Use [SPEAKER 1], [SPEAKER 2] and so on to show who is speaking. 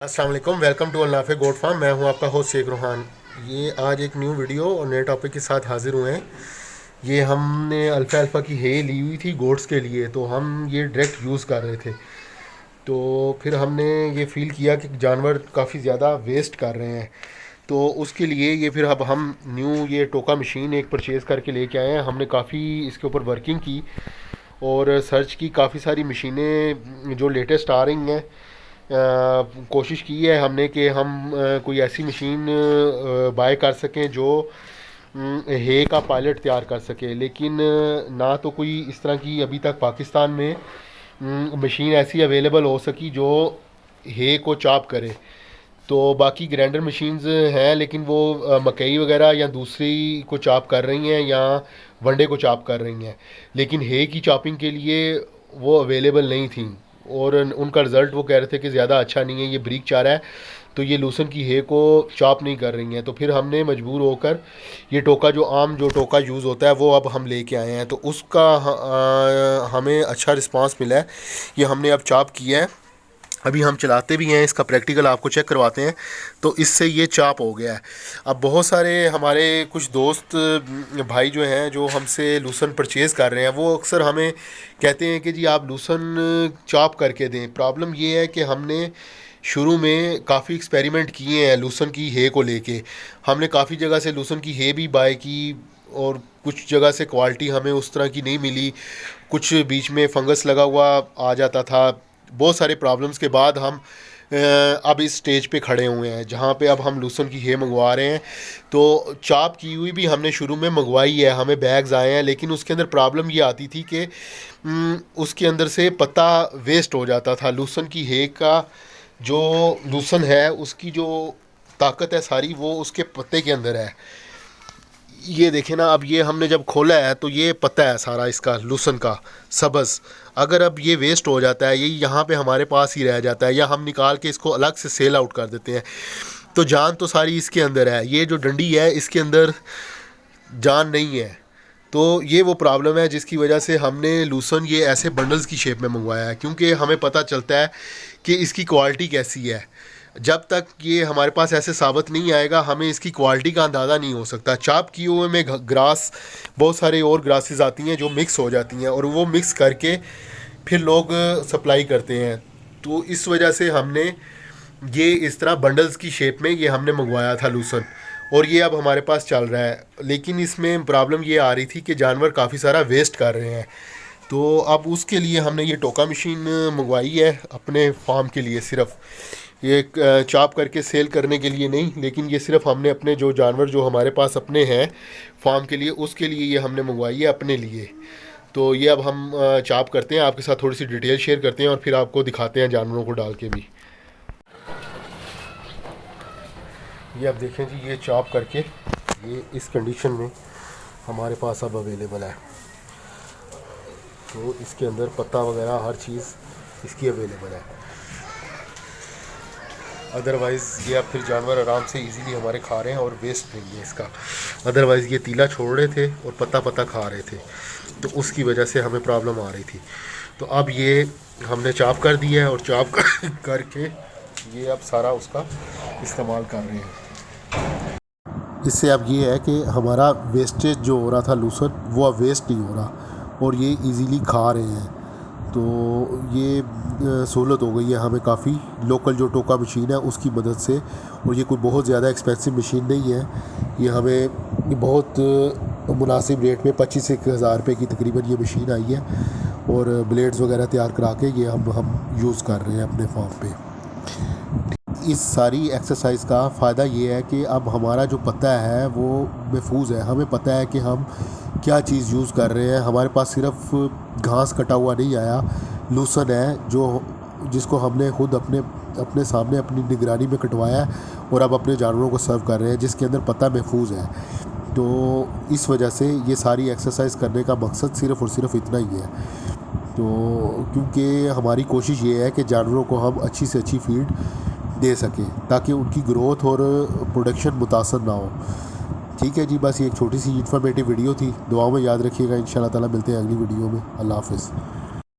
[SPEAKER 1] अस्सलाम वालेकुम, welcome to अल्लाफ़े goat farm. मैं हूं आपका होस्ट शेख रोहान। ये आज एक न्यू वीडियो और नए टॉपिक के साथ हाज़िर हुए हैं। ये हमने अल्फ़ा अल्फ़ा की हे ली हुई थी गोट्स के लिए, तो हम ये डायरेक्ट यूज़ कर रहे थे। तो फिर हमने ये फ़ील किया कि जानवर काफ़ी ज़्यादा वेस्ट कर रहे हैं, तो उसके लिए ये फिर अब हम न्यू ये टोका मशीन एक परचेज़ करके लेके आए हैं। हमने काफ़ी इसके ऊपर वर्किंग की और सर्च की, काफ़ी सारी मशीनें जो लेटेस्ट आ रही हैं। कोशिश की है हमने कि हम कोई ऐसी मशीन बाय कर सकें जो हे का पायलट तैयार कर सके, लेकिन ना तो कोई इस तरह की अभी तक पाकिस्तान में मशीन ऐसी अवेलेबल हो सकी जो हे को चॉप करे। तो बाकी ग्राइंडर मशीन्स हैं, लेकिन वो मकई वगैरह या दूसरी को चॉप कर रही हैं या वनडे को चॉप कर रही हैं, लेकिन हे की चॉपिंग के लिए वो अवेलेबल नहीं थी। और उनका रिज़ल्ट वो कह रहे थे कि ज़्यादा अच्छा नहीं है, ये ब्रीक चाह रहा है, तो ये लूसन की हे को चॉप नहीं कर रही हैं। तो फिर हमने मजबूर होकर ये टोका जो टोका यूज़ होता है वो अब हम लेके आए हैं। तो उसका हमें अच्छा रिस्पांस मिला है। ये हमने अब चॉप किया है, अभी हम चलाते भी हैं, इसका प्रैक्टिकल आपको चेक करवाते हैं। तो इससे ये चाप हो गया है। अब बहुत सारे हमारे कुछ दोस्त भाई जो हैं, जो हमसे लूसन परचेज़ कर रहे हैं, वो अक्सर हमें कहते हैं कि जी आप लूसन चॉप करके दें। प्रॉब्लम ये है कि हमने शुरू में काफ़ी एक्सपेरिमेंट किए हैं लूसन की हे को लेके। हमने काफ़ी जगह से लूसन की हे भी बाय की और कुछ जगह से क्वालिटी हमें उस तरह की नहीं मिली, कुछ बीच में फंगस लगा हुआ आ जाता था। बहुत सारे प्रॉब्लम्स के बाद हम अब इस स्टेज पे खड़े हुए हैं जहाँ पे अब हम लूसन की हे मंगवा रहे हैं। तो चॉप की हुई भी हमने शुरू में मंगवाई है, हमें बैग्स आए हैं, लेकिन उसके अंदर प्रॉब्लम ये आती थी कि उसके अंदर से पत्ता वेस्ट हो जाता था। लूसन की हे का जो लूसन है उसकी जो ताकत है सारी वो उसके पत्ते के अंदर है। ये देखें ना, अब ये हमने जब खोला है तो ये पता है सारा इसका लूसन का सब्ज़। अगर अब ये वेस्ट हो जाता है, ये यहाँ पे हमारे पास ही रह जाता है, या हम निकाल के इसको अलग से सेल आउट कर देते हैं, तो जान तो सारी इसके अंदर है। ये जो डंडी है इसके अंदर जान नहीं है। तो ये वो प्रॉब्लम है जिसकी वजह से हमने लूसन ये ऐसे बंडल्स की शेप में मंगवाया है, क्योंकि हमें पता चलता है कि इसकी क्वालिटी कैसी है। जब तक ये हमारे पास ऐसे साबित नहीं आएगा, हमें इसकी क्वालिटी का अंदाज़ा नहीं हो सकता। चॉप किए हुए में ग्रास, बहुत सारे और ग्रासेस आती हैं जो मिक्स हो जाती हैं, और वो मिक्स करके फिर लोग सप्लाई करते हैं। तो इस वजह से हमने ये इस तरह बंडल्स की शेप में ये हमने मंगवाया था लूसन, और ये अब हमारे पास चल रहा है। लेकिन इसमें प्रॉब्लम ये आ रही थी कि जानवर काफ़ी सारा वेस्ट कर रहे हैं। तो अब उसके लिए हमने ये टोका मशीन मंगवाई है अपने फार्म के लिए, सिर्फ ये चॉप करके सेल करने के लिए नहीं, लेकिन ये सिर्फ हमने अपने जो जानवर जो हमारे पास अपने हैं फार्म के लिए, उसके लिए ये हमने मंगवाई है अपने लिए। तो ये अब हम चॉप करते हैं, आपके साथ थोड़ी सी डिटेल शेयर करते हैं और फिर आपको दिखाते हैं जानवरों को डाल के भी। ये अब देखें जी, ये चॉप करके ये इस कंडीशन में हमारे पास अब अवेलेबल है। तो इसके अंदर पत्ता वगैरह हर चीज़ इसकी अवेलेबल है। अदरवाइज़ ये अब फिर जानवर आराम से इजीली हमारे खा रहे हैं और वेस्ट नहीं है इसका। अदरवाइज़ ये तीला छोड़ रहे थे और पत्ता पत्ता खा रहे थे, तो उसकी वजह से हमें प्रॉब्लम आ रही थी। तो अब ये हमने चॉप कर दिया है, और चॉप करके ये अब सारा उसका इस्तेमाल कर रहे हैं। इससे अब ये है कि हमारा वेस्टेज जो हो रहा था लूसन, वो अब वेस्ट नहीं हो रहा और ये इजीली खा रहे हैं। तो ये सहूलत हो गई है हमें काफ़ी, लोकल जो टोका मशीन है उसकी मदद से। और ये कोई बहुत ज़्यादा एक्सपेंसिव मशीन नहीं है, ये हमें बहुत मुनासिब रेट में 25-1 हज़ार रुपये की तकरीबन ये मशीन आई है, और ब्लेड्स वगैरह तैयार करा के ये हम यूज़ कर रहे हैं अपने फार्म पे। इस सारी एक्सरसाइज का फ़ायदा ये है कि अब हमारा जो पता है वो महफूज है, हमें पता है कि हम क्या चीज़ यूज़ कर रहे हैं। हमारे पास सिर्फ घास कटा हुआ नहीं आया, लूसन है जो जिसको हमने खुद अपने सामने अपनी निगरानी में कटवाया है और अब अपने जानवरों को सर्व कर रहे हैं, जिसके अंदर पता महफूज है। तो इस वजह से ये सारी एक्सरसाइज करने का मकसद सिर्फ़ और सिर्फ इतना ही है। तो क्योंकि हमारी कोशिश ये है कि जानवरों को हम अच्छी से अच्छी फीड दे सकें ताकि उनकी ग्रोथ और प्रोडक्शन मुतासर ना हो। ठीक है जी, बस ये एक छोटी सी इन्फॉर्मेटिव वीडियो थी। दुआओं में याद रखिएगा। इंशाल्लाह ताला मिलते हैं अगली वीडियो में। अल्लाह हाफ़िज़।